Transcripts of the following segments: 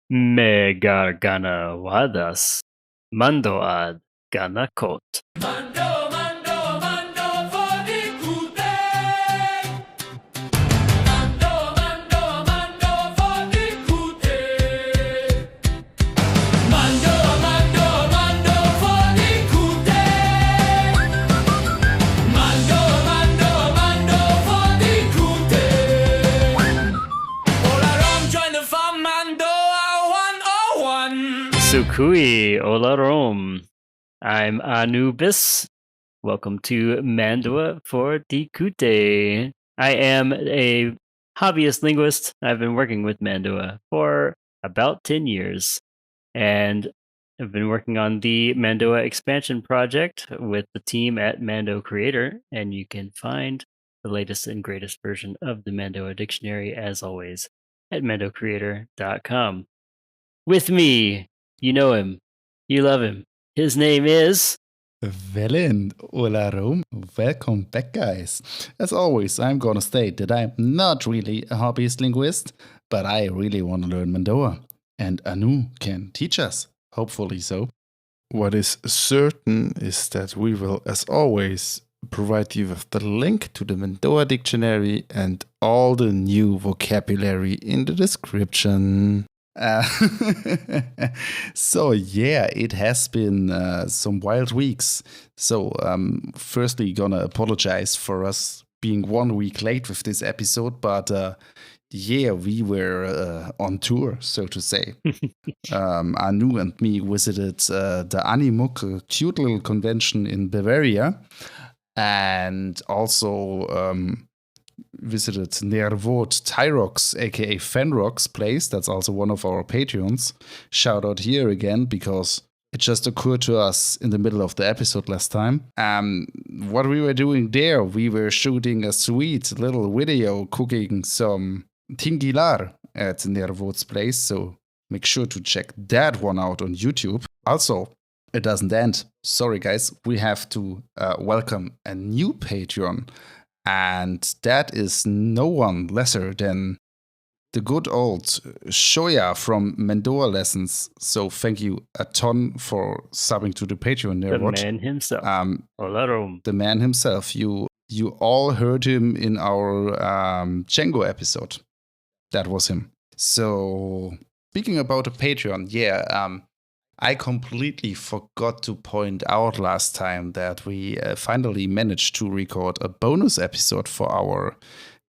Mega gana waadas. Mando'ad gana kot. Mando, mando, mando for the kute. Mando, mando, mando for the kute. Mando, mando, mando for the kute. Mando, mando, mando for the kute. Olarom join the farm, Mando'a 101. Sukui Olarom. I'm Anubis. Welcome to Mando'a for Dikute. I am a hobbyist linguist. I've been working with Mando'a for about 10 years. And I've been working on the Mando'a expansion project with the team at Mando Creator. And you can find the latest and greatest version of the Mando'a dictionary, as always, at mandocreator.com. With me, you know him, you love him. His name is Velen, Olarom, welcome back, guys. As always, I'm gonna state that I'm not really a hobbyist linguist, but I really want to learn Mando'a, and Anu can teach us, hopefully so. What is certain is that we will, as always, provide you with the link to the Mando'a dictionary and all the new vocabulary in the description. So yeah, it has been some wild weeks. So firstly, gonna apologize for us being 1 week late with this episode, but yeah, we were on tour, so to say. Anu and me visited the Animuk, a cute little convention in Bavaria, and also visited Nervot Tyrox, aka Fenrock's place. That's also one of our Patreons. Shout out here again, because it just occurred to us in the middle of the episode last time. What we were doing there, we were shooting a sweet little video cooking some tingilar at Nervot's place, so make sure to check that one out on YouTube. Also, it doesn't end. Sorry guys, we have to welcome a new Patreon. And that is no one lesser than the good old Shoya from Mando'a Lessons. So thank you a ton for subbing to the Patreon there. the man himself, Olarom. The man himself. You all heard him in our Django episode. That was him. So speaking about the Patreon, yeah, I completely forgot to point out last time that we finally managed to record a bonus episode for our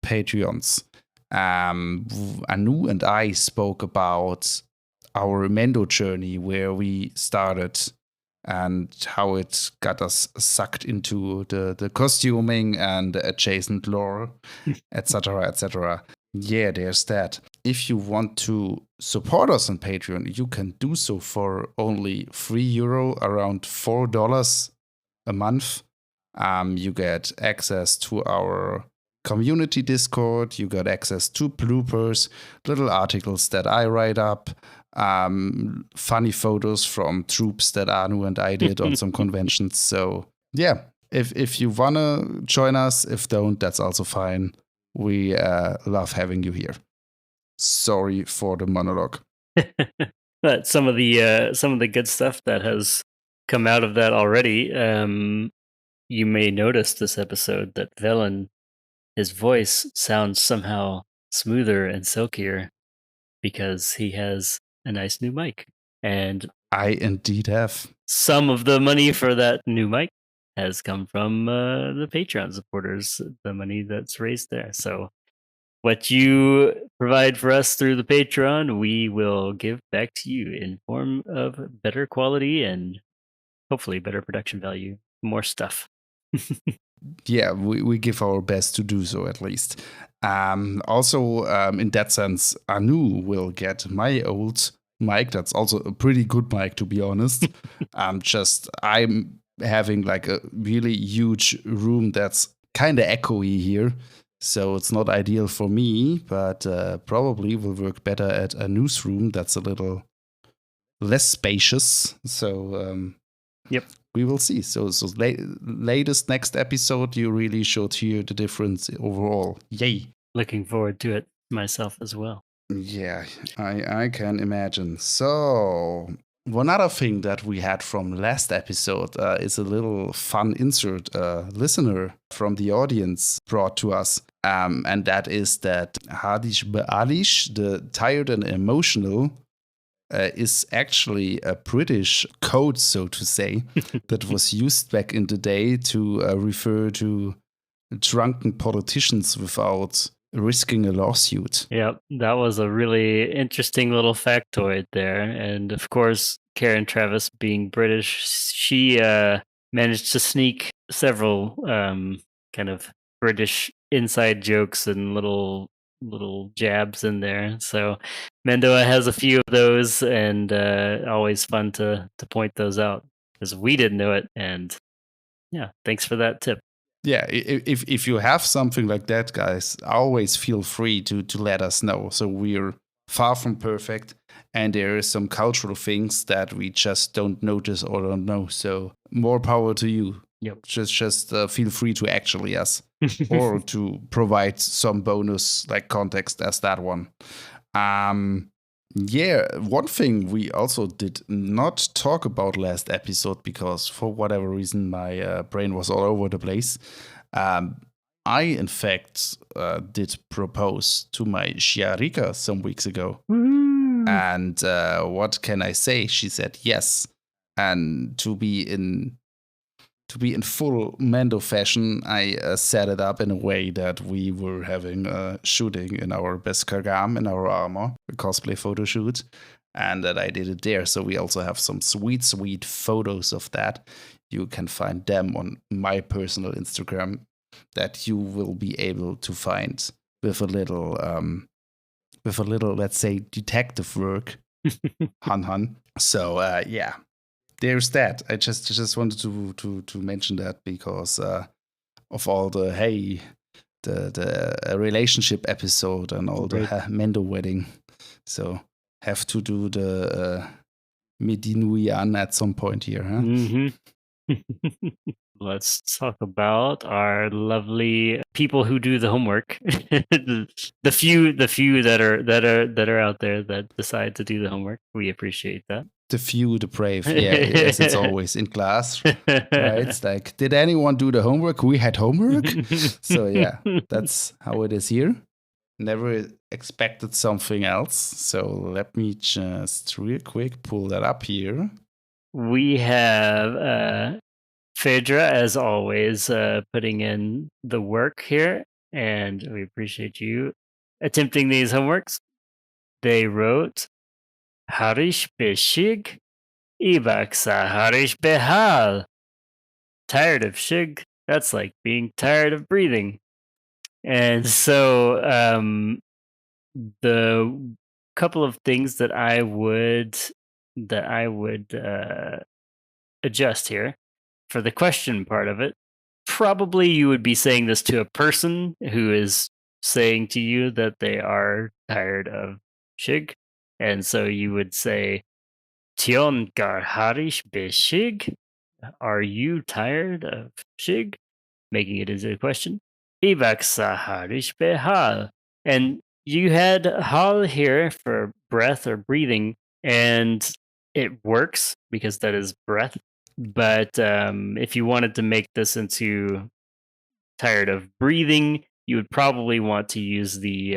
Patreons. Anu and I spoke about our Mando journey, where we started and how it got us sucked into the costuming and the adjacent lore, etc., etc. Yeah, there's that. If you want to support us on Patreon, you can do so for only €3, around $4 a month. You get access to our community Discord. You got access to bloopers, little articles that I write up, funny photos from troops that Anu and I did on some conventions. So yeah, if you want to join us, if don't, that's also fine. We love having you here. Sorry for the monologue. But some of the good stuff that has come out of that already. You may notice this episode that Velen, his voice sounds somehow smoother and silkier because he has a nice new mic. And I indeed have. some of the money for that new mic has come from the Patreon supporters, the money that's raised there. So what you provide for us through the Patreon, we will give back to you in form of better quality and hopefully better production value, more stuff. Yeah, we give our best to do so, at least. Also, in that sense, Anu will get my old mic. That's also a pretty good mic, to be honest. I'm having like a really huge room that's kind of echoey here. So it's not ideal for me, but probably will work better at a newsroom that's a little less spacious. So Yep. we will see. So latest next episode, you really should hear the difference overall. Yay. Looking forward to it myself as well. Yeah, I can imagine. So, one other thing that we had from last episode is a little fun insert listener from the audience brought to us. And that is that Hadish Bealish, the tired and emotional, is actually a British code, so to say, that was used back in the day to refer to drunken politicians without risking a lawsuit. Yep, that was a really interesting little factoid there. And of course, Karen Travis, being British, she managed to sneak several kind of British inside jokes and little jabs in there. So Mando'a has a few of those, and always fun to point those out because we didn't know it. And yeah, thanks for that tip. Yeah, if you have something like that, guys, always feel free to let us know. So we're far from perfect, and there are some cultural things that we just don't notice or don't know. So more power to you. Yep. Just feel free to actually us or to provide some bonus like context as that one. Yeah, one thing we also did not talk about last episode because for whatever reason my brain was all over the place. I, in fact, did propose to my Shiarika some weeks ago. And what can I say? She said yes. And to be in full Mando fashion, I set it up in a way that we were having a shooting in our Beskar'ad, in our armor, a cosplay photo shoot, and that I did it there. So we also have some sweet photos of that. You can find them on my personal Instagram that you will be able to find with a little, let's say, detective work. Han. So yeah. There's that. I just wanted to mention that because of all the the relationship episode and all the Mando wedding. So have to do the Medinuian at some point here, huh? Mm-hmm. Let's talk about our lovely people who do the homework. the few that are out there that decide to do the homework. We appreciate that. The few, the brave. Yeah, as it's always in class, right? It's like, did anyone do the homework? We had homework. So yeah, that's how it is here. Never expected something else. So let me just real quick pull that up here. We have Phaedra, as always, putting in the work here, and we appreciate you attempting these homeworks. They wrote Harish Beshig, Ibac sa Harish Behal. Tired of Shig? That's like being tired of breathing. And so the couple of things that I would adjust here for the question part of it, probably you would be saying this to a person who is saying to you that they are tired of Shig. And so you would say, Tion gar harish be Shig? Are you tired of Shig? Making it as a question. Ibac sa harish be haal. And you had haal here for breath or breathing, and it works because that is breath. But if you wanted to make this into tired of breathing, you would probably want to use the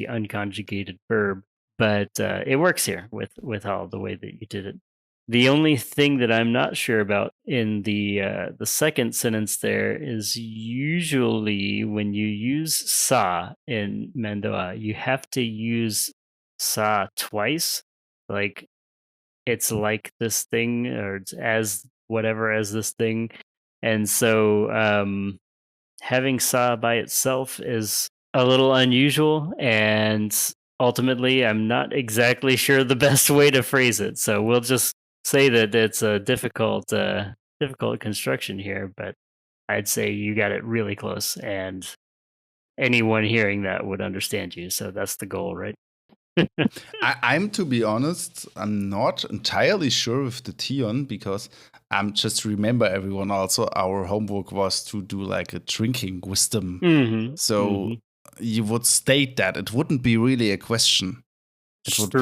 unconjugated verb. But it works here with all the way that you did it. The only thing that I'm not sure about in the second sentence there is usually when you use sa in Mando'a, you have to use sa twice. Like it's like this thing or it's as whatever as this thing. And so having sa by itself is a little unusual, and ultimately I'm not exactly sure the best way to phrase it. So we'll just say that it's a difficult construction here, but I'd say you got it really close, and anyone hearing that would understand you. So that's the goal, right? I'm, to be honest, I'm not entirely sure with the Tion because just remember everyone also our homework was to do like a drinking wisdom. So you would state that. It wouldn't be really a question. It would be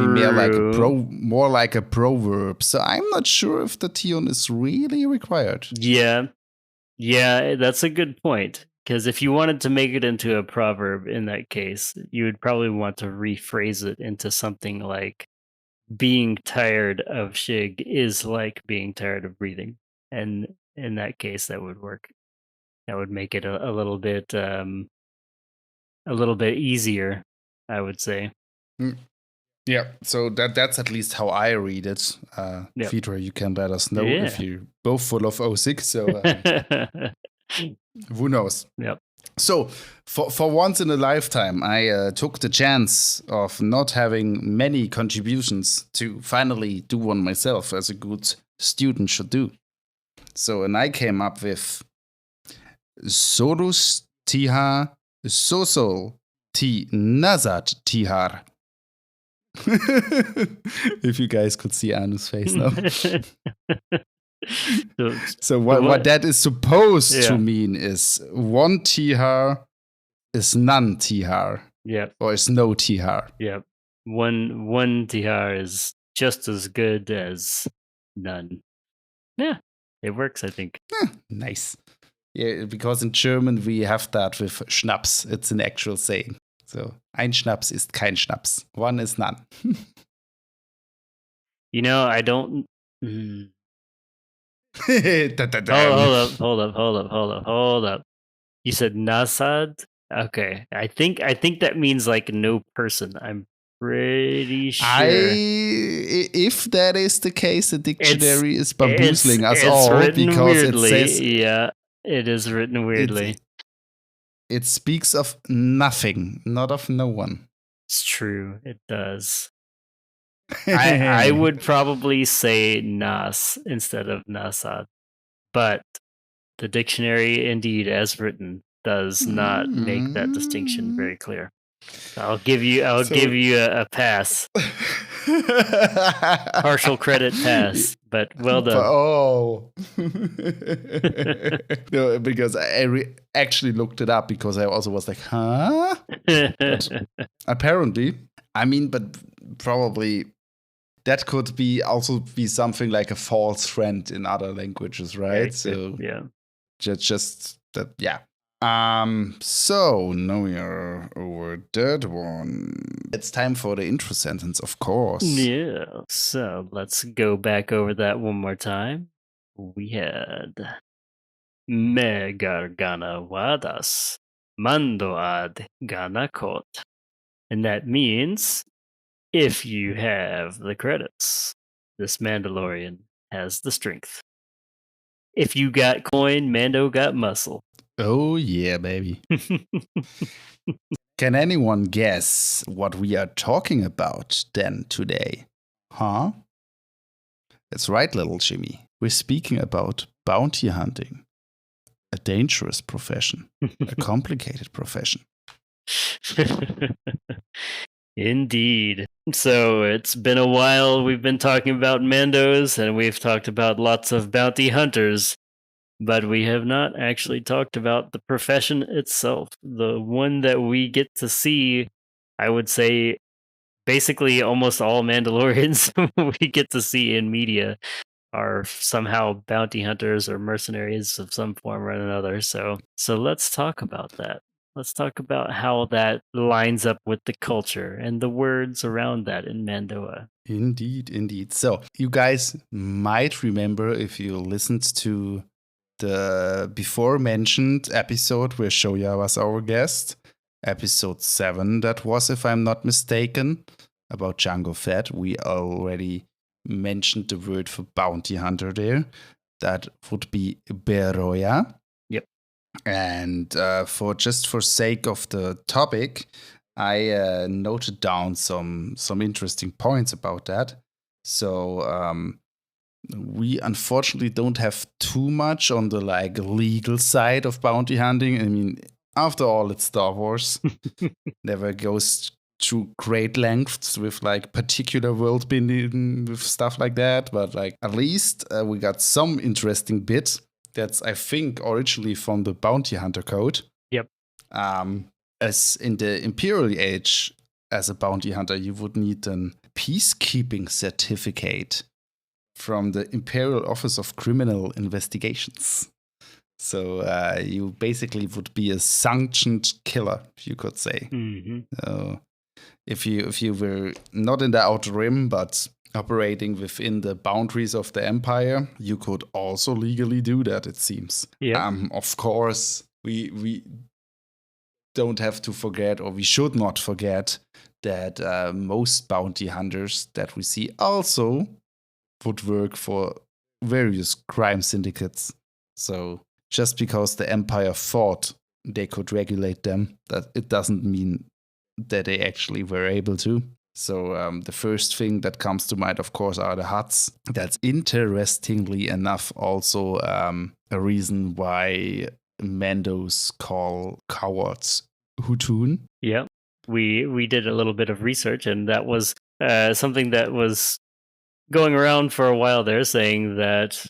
more like a proverb. So I'm not sure if the tion is really required. Yeah, that's a good point. Because if you wanted to make it into a proverb in that case, you would probably want to rephrase it into something like being tired of shig is like being tired of breathing. And in that case, that would work. That would make it a little bit easier, I would say. Yeah, so that's at least how I read it. Yep. Fedra, you can let us know if you're both full of 06. So who knows? Yep. So for once in a lifetime, I took the chance of not having many contributions to finally do one myself, as a good student should do. So, and I came up with solus tiha sosol ti naasad tihar. If you guys could see Anu's face now. So what that is supposed to mean is one tihar is none tihar. Yep. Or is no tihar. Yep. One tihar is just as good as none. Yeah, it works, I think. Nice. Yeah, because in German we have that with Schnaps. It's an actual saying. So, ein Schnaps ist kein Schnaps. One is none. I don't... Hold up. You said naasad? Okay. I think that means like no person. I'm pretty sure. If that is the case, the dictionary is bamboozling us all because weirdly. it says... Yeah, it is written weirdly. It speaks of nothing, not of no one. It's true. It does. I would probably say nas instead of naasad, but the dictionary, indeed, as written, does not make that distinction very clear. I'll give you a pass. Partial credit pass, but well done. No, because I actually looked it up because I also was like, huh? Apparently, but probably that could also be something like a false friend in other languages, right? So yeah, just that, yeah. So now we are over that one. It's time for the intro sentence, of course. Yeah, so let's go back over that one more time. We had gana waadas, Mando'ad gana. And that means if you have the credits, this Mandalorian has the strength. If you got coin, Mando got muscle. Oh, yeah, baby. Can anyone guess what we are talking about then today? Huh? That's right, little Jimmy. We're speaking about bounty hunting. A dangerous profession. A complicated profession. Indeed. So it's been a while. We've been talking about Mandos and we've talked about lots of bounty hunters. But we have not actually talked about the profession itself. The one that we get to see, I would say, basically almost all Mandalorians we get to see in media are somehow bounty hunters or mercenaries of some form or another. So let's talk about that. Let's talk about how that lines up with the culture and the words around that in Mando'a. Indeed. So you guys might remember if you listened to the before mentioned episode where Shoya was our guest, episode 7 that was, if I'm not mistaken, about Jango Fett. We already mentioned the word for bounty hunter there. That would be beroya. Yep. And for sake of the topic, I noted down some interesting points about that. So we unfortunately don't have too much on the legal side of bounty hunting. After all, it's Star Wars. Never goes to great lengths with particular world building with stuff like that. But at least we got some interesting bits. That's, I think, originally from the Bounty Hunter Code. Yep. as in the Imperial Age, as a bounty hunter, you would need a peacekeeping certificate from the Imperial Office of Criminal Investigations. So you basically would be a sanctioned killer, you could say. If you were not in the Outer Rim, but operating within the boundaries of the Empire, you could also legally do that, it seems. Yeah. Of course, we don't have to forget, or we should not forget, that most bounty hunters that we see also would work for various crime syndicates. So just because the Empire thought they could regulate them, that it doesn't mean that they actually were able to. So the first thing that comes to mind, of course, are the huts. That's interestingly enough also a reason why Mandos call cowards Hutun. Yeah. We did a little bit of research, and that was something that was going around for a while there, saying that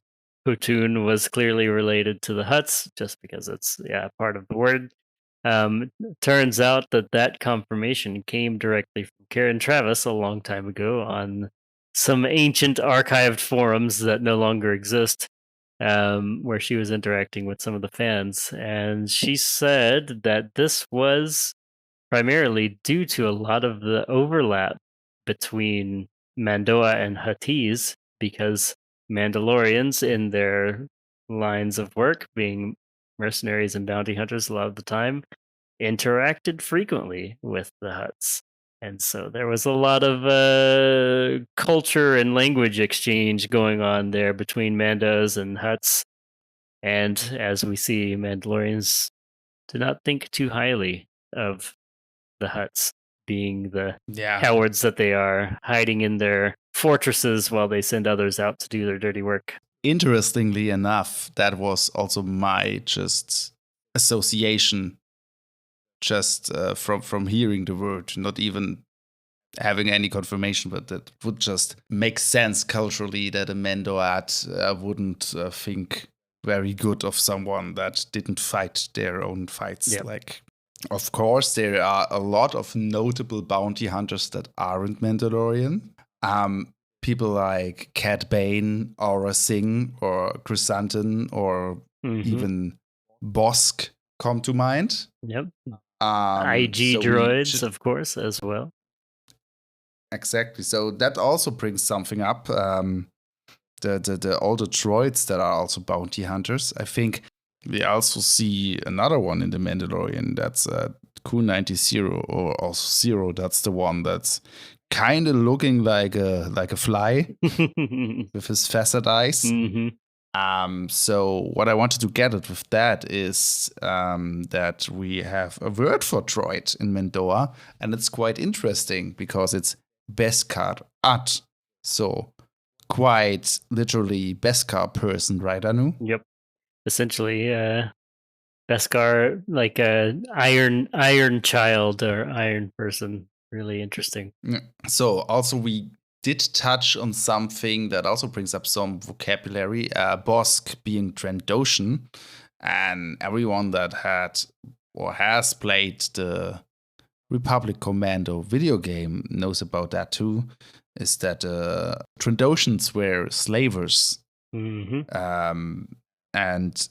Hutun was clearly related to the Huts, just because it's part of the word. Turns out that confirmation came directly from Karen Travis a long time ago on some ancient archived forums that no longer exist, where she was interacting with some of the fans. And she said that this was primarily due to a lot of the overlap between Mando'a and Huttese, because Mandalorians in their lines of work, being mercenaries and bounty hunters a lot of the time, interacted frequently with the Hutts. And so there was a lot of culture and language exchange going on there between Mandos and Hutts. And as we see, Mandalorians do not think too highly of the Hutts, being the cowards that they are, hiding in their fortresses while they send others out to do their dirty work. Interestingly enough, that was also my just association, just from hearing the word, not even having any confirmation, but that would just make sense culturally that a Mando'ad wouldn't think very good of someone that didn't fight their own fights. Yep. Like, of course, there are a lot of notable bounty hunters that aren't Mandalorian. People like Cad Bane, Aura Singh, or Chrysanthemum, or even Bosk come to mind. Yep. IG droids, of course, as well. Exactly. So that also brings something up. The all the droids that are also bounty hunters. I think we also see another one in the Mandalorian. That's Q90 or also Zero. That's the one that's kind of looking like a fly with his facet eyes. So what I wanted to get at with that is that we have a word for droid in Mando'a, and it's quite interesting because it's Beskar'ad. So quite literally Beskar person, right, Anu? Yep. Essentially, Beskar, like a iron child or iron person. Really interesting. So also we did touch on something that also brings up some vocabulary. Bosk being Trandoshan, and everyone that had or has played the Republic Commando video game knows about that too. Is that Trandoshans were slavers, and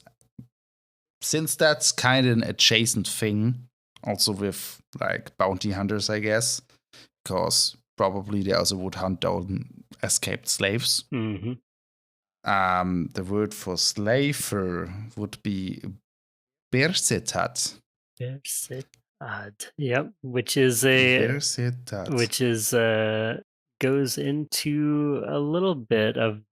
since that's kind of an adjacent thing, also with like bounty hunters, I guess, because probably they also would hunt down escaped slaves. The word for slaver would be bercet'ad. Bercet'ad. Yep, which is goes into a little bit of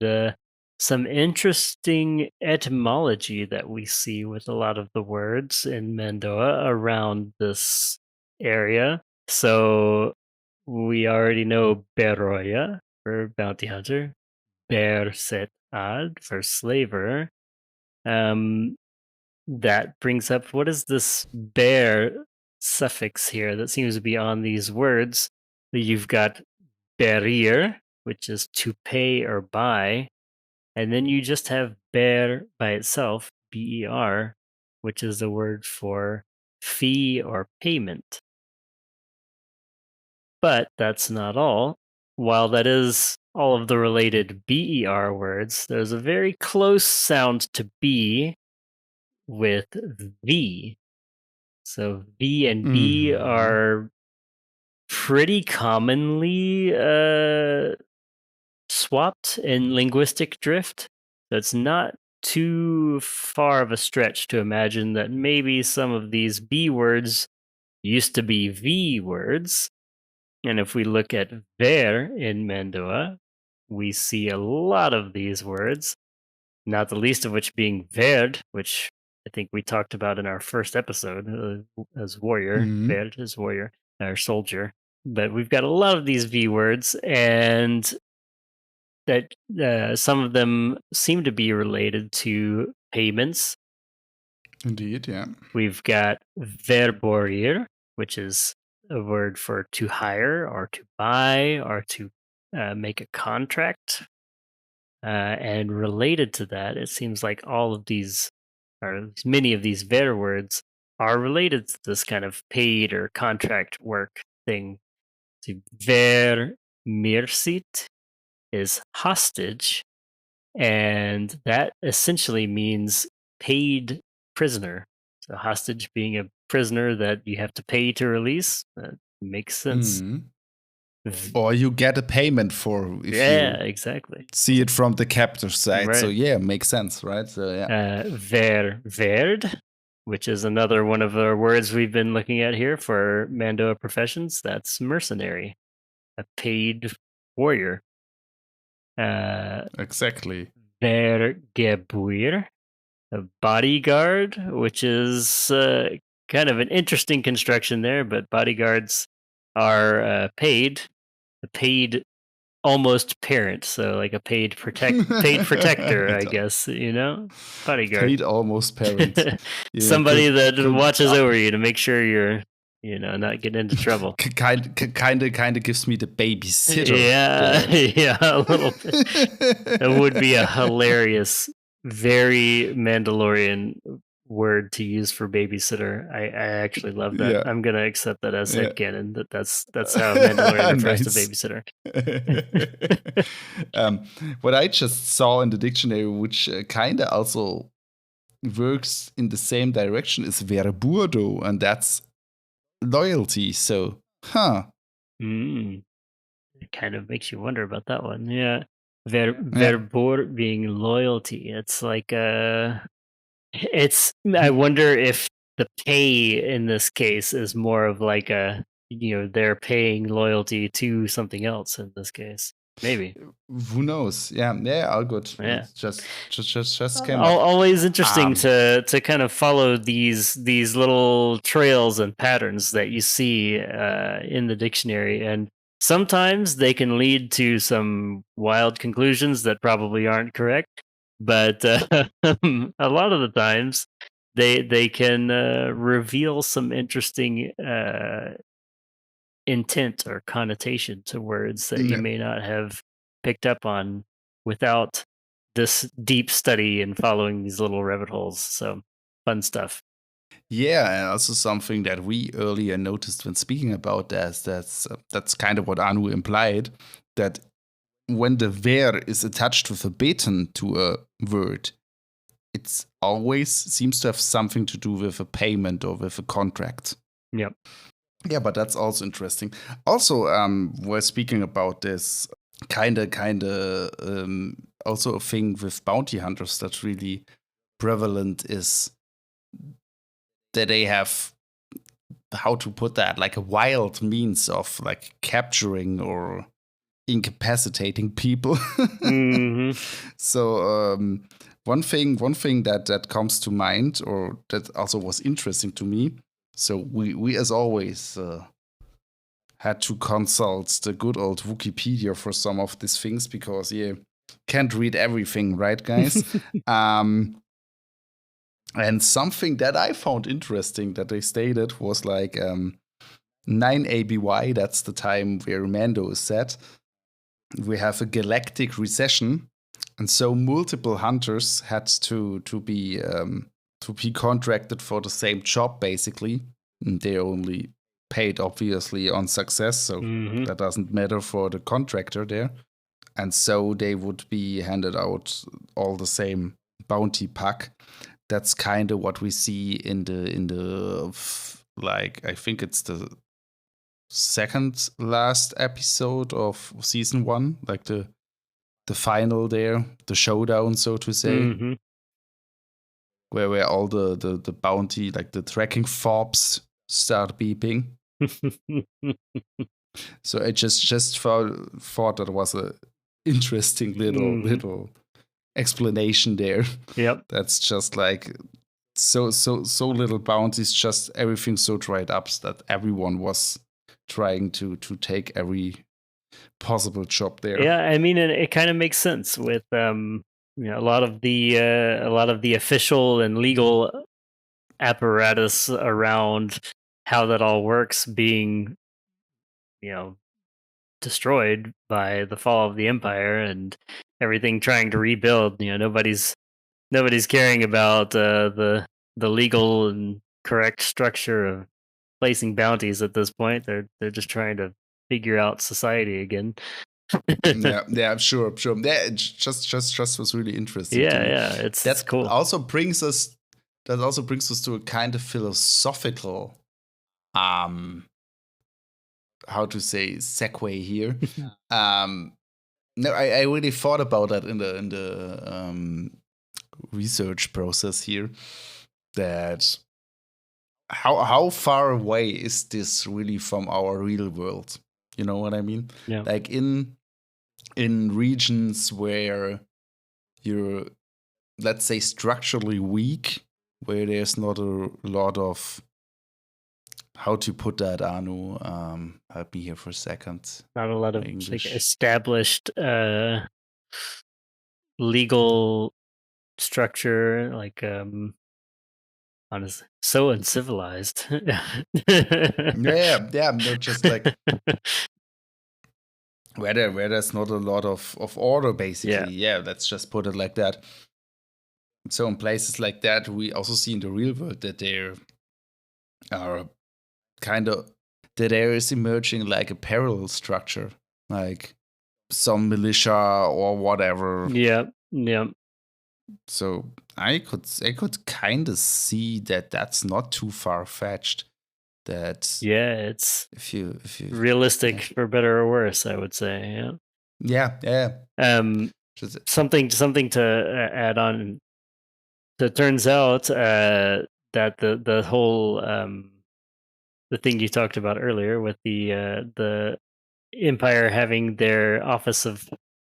some interesting etymology that we see with a lot of the words in Mando'a around this area. So we already know beroya for bounty hunter, bercet'ad for slaver. That brings up, what is this bear suffix here that seems to be on these words? You've got berir, which is to pay or buy, and then you just have ber by itself, ber, which is the word for fee or payment. But that's not all. While that is all of the related BER words, there's a very close sound to B with V. So V and B are pretty commonly swapped in linguistic drift. So it's not too far of a stretch to imagine that maybe some of these B words used to be V words. And if we look at ver in Mando'a, we see a lot of these words, not the least of which being verd, which I think we talked about in our first episode as warrior. Verd is warrior, or soldier. But we've got a lot of these V words, and that some of them seem to be related to payments. Indeed, yeah. We've got verborir, which is a word for to hire or to buy or to make a contract. And related to that, it seems like all of these, or many of these ver words, are related to this kind of paid or contract work thing. So ver mercit is hostage, and that essentially means paid prisoner. So hostage being a prisoner that you have to pay to release. That makes sense. Or you get a payment for if Yeah, you exactly. see it from the captor side. Right. So yeah, makes sense, right? So yeah. Verd, which is another one of the words we've been looking at here for Mando'a professions. That's mercenary, a paid warrior. Exactly. Verborir, a bodyguard, which is kind of an interesting construction there, but bodyguards are paid, a paid almost parent, so like a paid protector, I guess, bodyguard. Paid almost parent. Yeah, Somebody that watches over you to make sure you're, not getting into trouble. Kind of gives me the babysitter. Yeah, a little bit. It would be a hilarious, very Mandalorian word to use for babysitter. I actually love that. Yeah. I'm gonna accept that as headcanon. That's how Mandalorian refers to babysitter. What I just saw in the dictionary, which kind of also works in the same direction, is verborir, and that's loyalty. So, It kind of makes you wonder about that one. Yeah. Verbor being loyalty. It's like I wonder if the pay in this case is more of like they're paying loyalty to something else in this case. Maybe. Who knows? Yeah, all good. Yeah. Just came up. Always interesting to kind of follow these little trails and patterns that you see in the dictionary, and sometimes they can lead to some wild conclusions that probably aren't correct, but a lot of the times they can reveal some interesting intent or connotation to words that you may not have picked up on without this deep study and following these little rabbit holes. So fun stuff. Yeah, and also something that we earlier noticed when speaking about that's kind of what Anu implied, that when the ver is attached with a beten to a word, it's always seems to have something to do with a payment or with a contract. Yep. Yeah, but that's also interesting. Also, we're speaking about this kind of also a thing with bounty hunters that's really prevalent is that they have, how to put that, like a wild means of like capturing or incapacitating people. So one thing that comes to mind, or that also was interesting to me. So we as always had to consult the good old Wikipedia for some of these things because can't read everything, right, guys? And something that I found interesting that they stated was like 9 ABY, that's the time where Mando is set. We have a galactic recession, and so multiple hunters had to be contracted for the same job, basically. They only paid obviously on success, so that doesn't matter for the contractor there. And so they would be handed out all the same bounty pack. That's kind of what we see in the like, I think it's the second last episode of season 1, like the final there, the showdown, so to say, where all the bounty, like the tracking fobs, start beeping. So I just thought that was a interesting little explanation there. Yep. That's just like so little bounties, just everything so dried up that everyone was trying to take every possible job there. Yeah, I mean, it kind of makes sense with a lot of the official and legal apparatus around how that all works being destroyed by the fall of the empire and everything trying to rebuild. Nobody's caring about the legal and correct structure of placing bounties at this point. They're just trying to figure out society again. yeah, sure. That just was really interesting. Yeah, it's cool. That also brings us to a kind of philosophical, how to say, segue here. No, I really thought about that in the research process here. That how far away is this really from our real world? You know what I mean? Yeah. Like in regions where you're, let's say, structurally weak, where there's not a lot of, how to put that, Anu? Help me here for a second. Not a lot of like established legal structure, like honestly, so uncivilized. yeah, not just like where there's not a lot of order, basically. Yeah, let's just put it like that. So in places like that, we also see in the real world that there are kind of, that there is emerging like a parallel structure, like some militia or whatever. Yeah. So I could kind of see that that's not too far fetched. That it's if you realistic, for better or worse, I would say. Yeah. Something to add on. So it turns out that the whole the thing you talked about earlier with the Empire having their Office of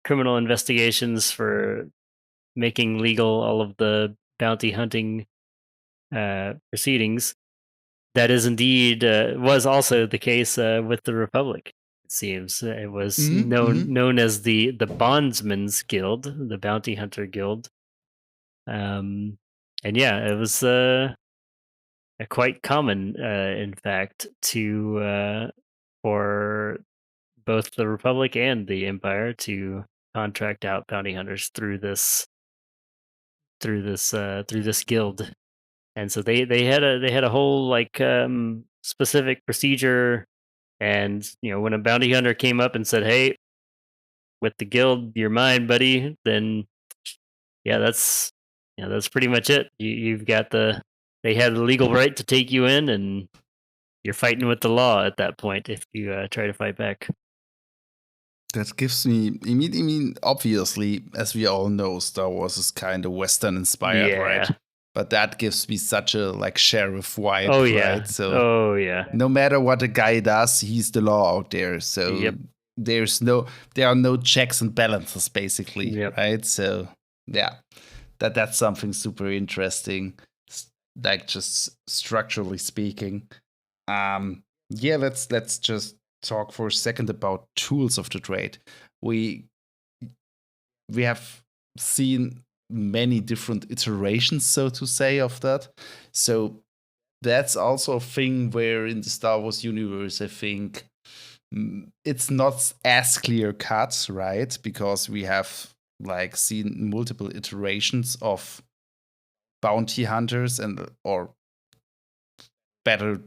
Criminal Investigations for making legal all of the bounty hunting proceedings, that is indeed was also the case with the Republic. It seems it was known as the Bondsman's Guild, the Bountyhunter Guild, and yeah, it was quite common, in fact, to for both the Republic and the Empire to contract out bounty hunters through this guild. And so they had a whole like specific procedure. And when a bounty hunter came up and said, "Hey, with the guild, you're mine, buddy," then that's pretty much it. You've got they had the legal right to take you in, and you're fighting with the law at that point if you try to fight back. That gives me, I mean, obviously, as we all know, Star Wars is kind of Western inspired, right? But that gives me such a like sheriff vibe, right? So, no matter what a guy does, he's the law out there. So there are no checks and balances, basically, right? So yeah, that's something super interesting, like just structurally speaking. Let's just talk for a second about tools of the trade. We have seen many different iterations, so to say, of that. So that's also a thing where in the Star Wars universe, I think it's not as clear cut, right? Because we have like seen multiple iterations of bounty hunters or better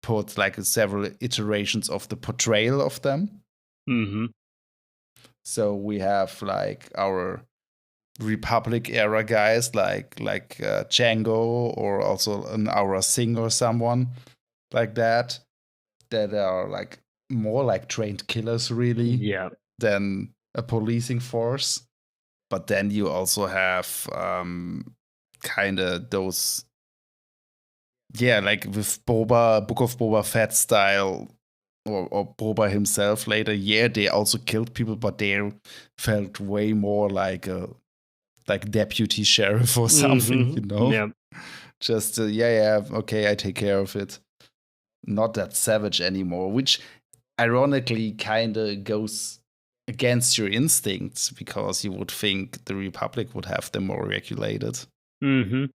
put like several iterations of the portrayal of them. Mm-hmm. So we have like our Republic era guys like Django, or also an Aura Singh or someone like that are like more like trained killers really Yeah. than a policing force. But then you also have kind of those, like with Boba, Book of Boba Fett style, or Boba himself later. Yeah, they also killed people, but they felt way more like a deputy sheriff or something, you know? Yeah. Just okay, I take care of it. Not that savage anymore, which ironically kind of goes against your instincts, because you would think the Republic would have them more regulated. Mm-hmm.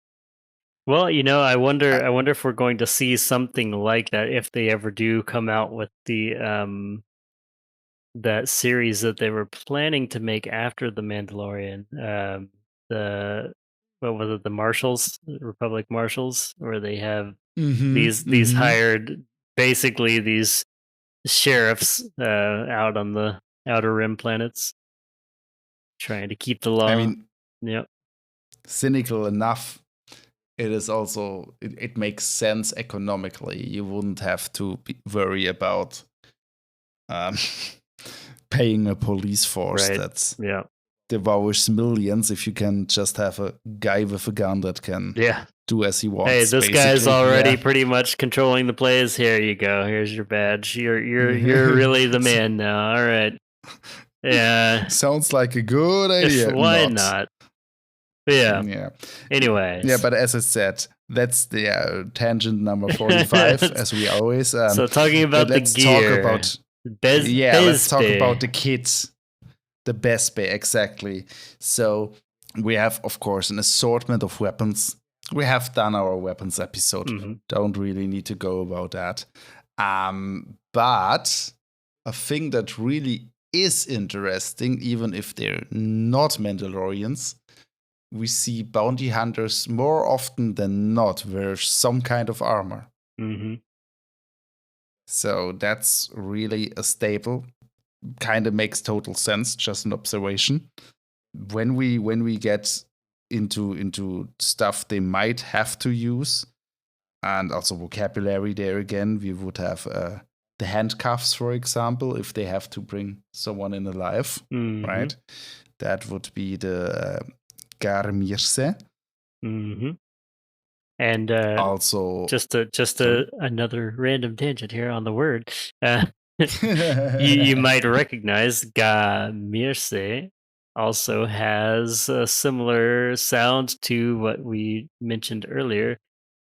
Well, I wonder if we're going to see something like that if they ever do come out with the that series that they were planning to make after the Mandalorian. The what was it? The Marshals, Republic Marshals, where they have these hired, basically these sheriffs out on the outer rim planets, trying to keep the law. I mean, yep. Cynical enough, it is also it makes sense economically. You wouldn't have to worry about paying a police force that's devours millions if you can just have a guy with a gun that can do as he wants. Hey, this basically. guy's already pretty much controlling the plays. Here you go. Here's your badge. You're really the man now. All right. Yeah. Sounds like a good idea. Why not? Yeah. Yeah. Anyways. Yeah, but as I said, that's the tangent number 45, as we always. So talking about the gear. Let's talk about the kits. The Bespe, exactly. So we have, of course, an assortment of weapons. We have done our weapons episode. Mm-hmm. Don't really need to go about that. But a thing that really is interesting, even if they're not Mandalorians, we see bounty hunters more often than not wear some kind of armor. Mm-hmm. So that's really a staple. Kind of makes total sense, just an observation. When we get into stuff they might have to use, and also vocabulary there again, we would have the handcuffs, for example, if they have to bring someone in alive, right? That would be the garmirse. Mm-hmm. And also, just another random tangent here on the word. You might recognize gamirse also has a similar sound to what we mentioned earlier,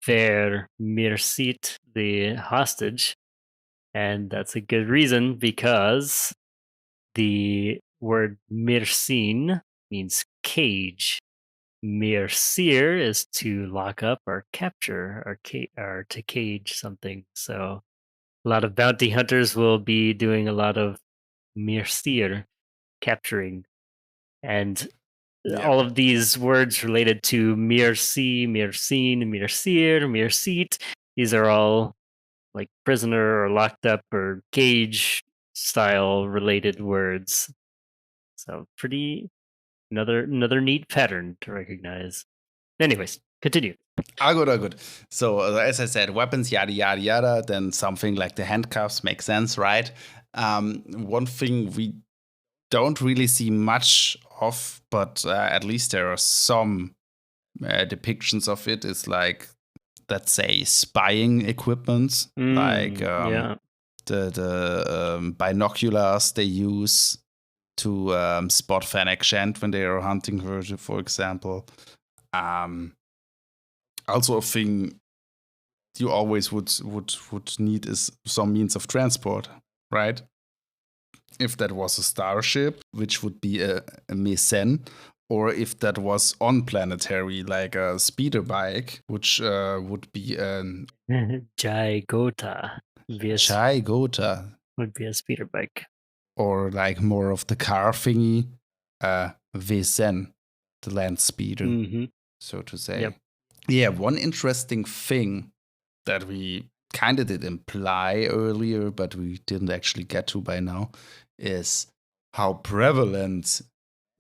vercet'ad, the hostage. And that's a good reason, because the word mircin means cage. Mercir is to lock up or capture, or to cage something. So a lot of bounty hunters will be doing a lot of mercir, capturing. And all of these words related to merci, mercin, mercir, mercit, these are all like prisoner or locked up or cage style related words. So pretty another neat pattern to recognize. Anyways, continue. Good. So as I said, weapons, yada yada yada. Then something like the handcuffs makes sense, right? One thing we don't really see much of, but at least there are some depictions of it, is like, let's say, spying equipment, like the binoculars they use to spot Fennec Shand when they are hunting her, for example. Also, a thing you always would need is some means of transport, right? If that was a starship, which would be a Mesen, or if that was unplanetary, like a speeder bike, which would be an Jai-Gota. Jai-Gota would be a speeder bike. Or like more of the car thingy, Vesen, the land speeder, so to say. Yep. Yeah, one interesting thing that we kind of did imply earlier, but we didn't actually get to by now, is how prevalent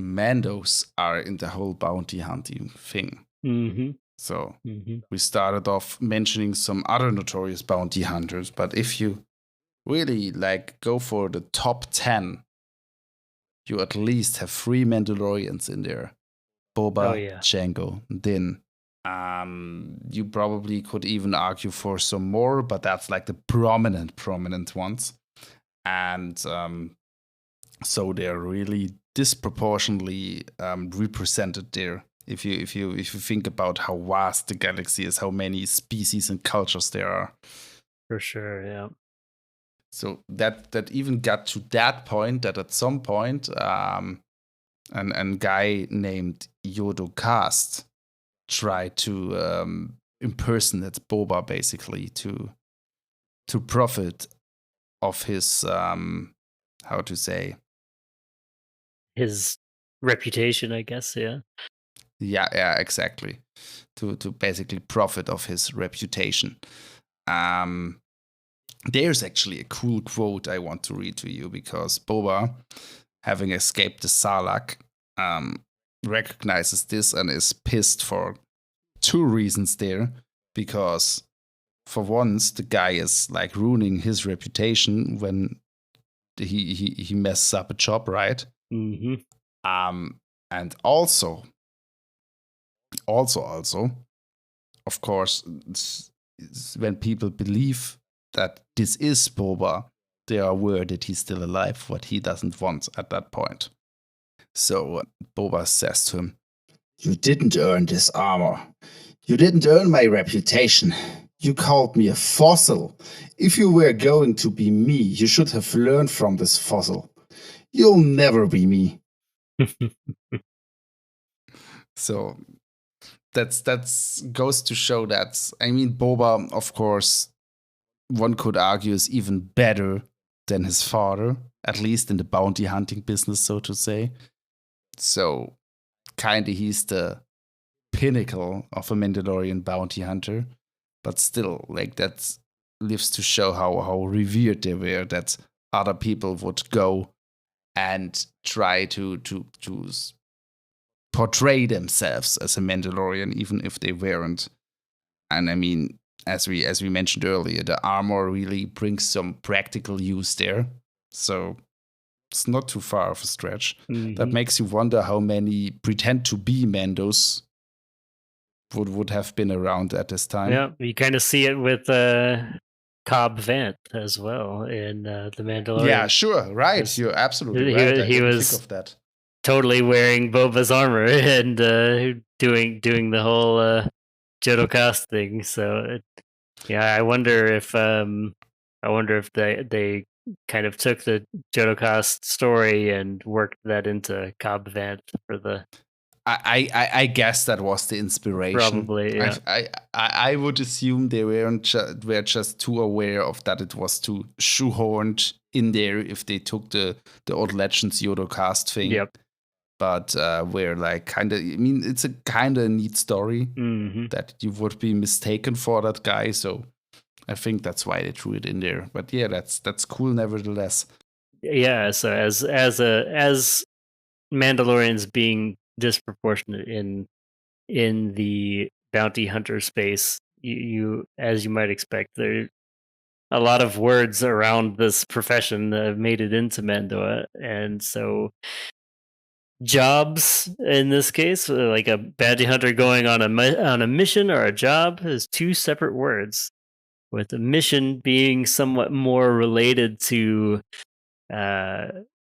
Mandos are in the whole bounty hunting thing. Mm-hmm. So Mm-hmm. we started off mentioning some other notorious bounty hunters, but if you really like go for the top 10, you at least have 3 Mandalorians in there. Boba, Jango, Din. You probably could even argue for some more, but that's like the prominent ones. And so they're really disproportionately represented there. If you think about how vast the galaxy is, how many species and cultures there are. For sure, yeah. So that even got to that point that at some point, an guy named Yodo Cast tried to impersonate Boba basically to profit of his how to say, his reputation, I guess. yeah, exactly, to basically profit of his reputation. There's actually a cool quote I want to read to you, because Boba, having escaped the Sarlacc, recognizes this and is pissed for 2 reasons there. Because for once, the guy is like ruining his reputation when he messes up a job, right? Mm-hmm. And also, of course, when people believe that this is Boba, they are aware that he's still alive, what he doesn't want at that point. So Boba says to him, "You didn't earn this armor. You didn't earn my reputation. You called me a fossil. If you were going to be me, you should have learned from this fossil. You'll never be me." So that's goes to show that, I mean, Boba, of course, one could argue is even better than his father, at least in the bounty hunting business, so to say. So kinda he's the pinnacle of a Mandalorian bounty hunter, but still, like, that lives to show how revered they were, that other people would go and try to portray themselves as a Mandalorian, even if they weren't. And I mean, as we mentioned earlier, the armor really brings some practical use there. So it's not too far of a stretch. Mm-hmm. That makes you wonder how many pretend to be Mandos would have been around at this time. Yeah, you kind of see it with Cobb Vanth as well in The Mandalorian. Yeah, sure, right. You're absolutely right. I didn't think of that. Totally wearing Boba's armor and doing the whole Jodocast thing. So I wonder if they kind of took the Jodocast story and worked that into Cobb Vanth for the. I guess that was the inspiration. Probably, yeah. I would assume they were just too aware of that it was too shoehorned in there if they took the old Legends Jodocast thing. Yep. But where like kind of, I mean, it's a kind of neat story that you would be mistaken for that guy. So I think that's why they threw it in there. But yeah, that's cool nevertheless. Yeah. So as Mandalorians being disproportionate in the bounty hunter space, you as you might expect, there a lot of words around this profession that have made it into Mando'a, and so jobs in this case, like a bounty hunter going on a mission or a job, is 2 separate words, with a mission being somewhat more related to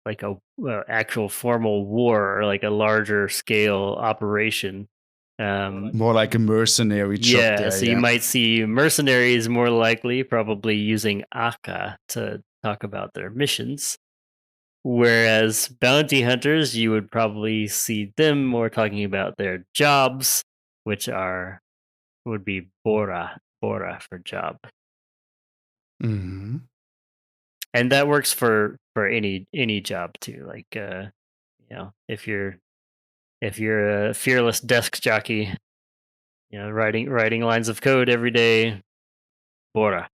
like a actual formal war, or like a larger scale operation. More like a mercenary job. Yeah, there, so you might see mercenaries more likely probably using Aka to talk about their missions. Whereas bounty hunters, you would probably see them more talking about their jobs, which would be bora for job. Mm-hmm. And that works for any job too. Like if you're a fearless desk jockey, writing lines of code every day, bora.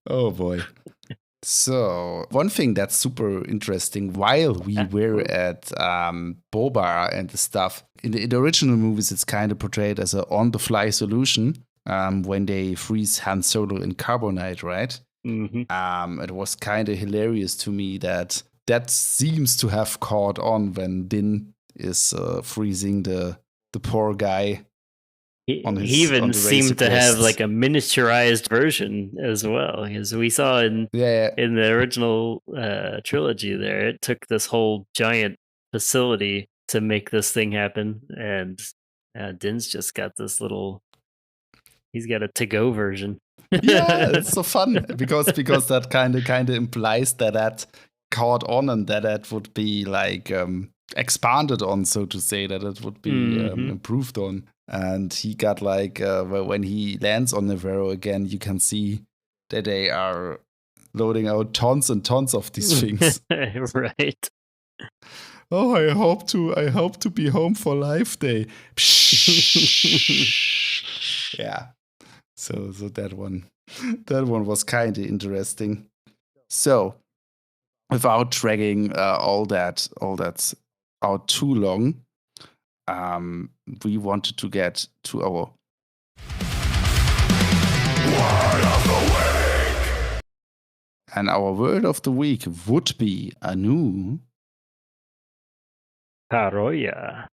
Oh boy. So, one thing that's super interesting while we were at Boba and the stuff, in the original movies, it's kind of portrayed as an on the fly solution when they freeze Han Solo in carbonite, right? It was kind of hilarious to me that seems to have caught on when Din is freezing the poor guy. He even seemed to have like a miniaturized version as well, because we saw in the original trilogy there, it took this whole giant facility to make this thing happen, and Din's just got this little. He's got a to-go version. Yeah, it's so fun because that kind of implies that caught on and that would be like expanded on, so to say, that it would be improved on. And he got like when he lands on Navarro again, you can see that they are loading out tons and tons of these things. Right. Oh, I hope to be home for Life Day. Yeah. So that one was kind of interesting. So, without dragging all that out too long, we wanted to get to our word of the week. And our word of the week would be Anu. Beroya.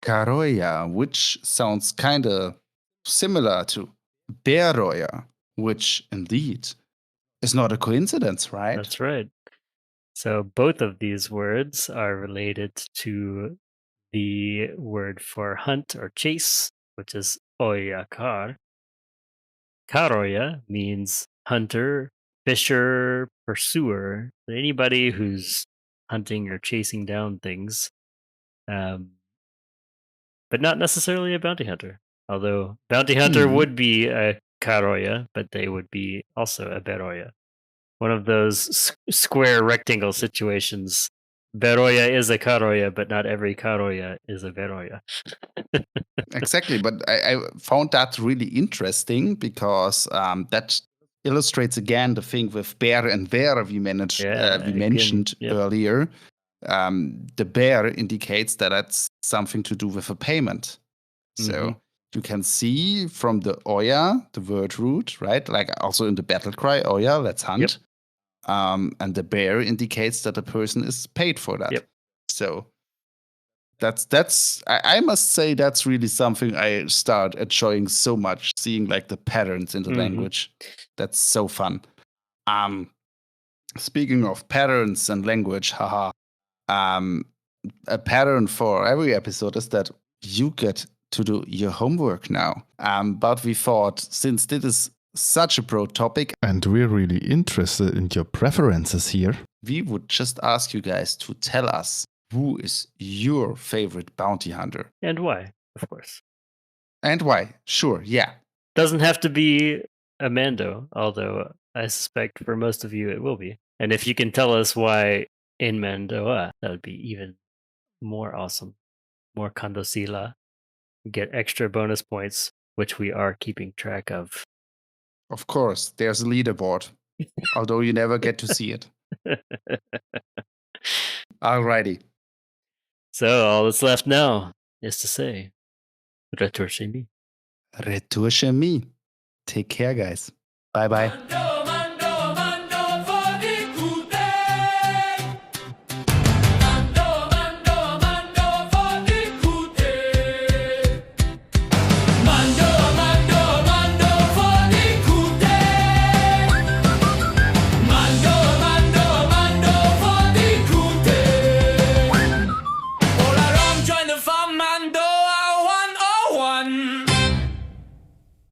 Beroya, which sounds kind of similar to beroya, which indeed is not a coincidence, right? That's right. So both of these words are related to the word for hunt or chase, which is oyakar. Karoya means hunter, fisher, pursuer, anybody who's hunting or chasing down things, but not necessarily a bounty hunter. Although bounty hunter would be a karoya, but they would be also a beroya. One of those square rectangle situations. Beroya is a karoya, but not every karoya is a beroya. Exactly, but I found that really interesting because that illustrates again the thing with bear and ver we mentioned earlier. The bear indicates that that's something to do with a payment. So you can see from the oya, the word root, right? Like also in the battle cry, oya, let's hunt. And the bear indicates that the person is paid for that. So that's I must say that's really something I start enjoying so much, seeing like the patterns in the language. That's so fun. Speaking of patterns and language, haha. A pattern for every episode is that you get to do your homework now. But we thought, since this is such a broad topic, and we're really interested in your preferences here, we would just ask you guys to tell us who is your favorite bounty hunter. And why, of course. And why? Sure, yeah. Doesn't have to be a Mando, although I suspect for most of you it will be. And if you can tell us why in Mando'a, that would be even more awesome. More Kandosila. Get extra bonus points, which we are keeping track of. Of course, there's a leaderboard, although you never get to see it. Alrighty. So all that's left now is to say, Retour chez mi. Retour chez mi. Take care, guys. Bye-bye.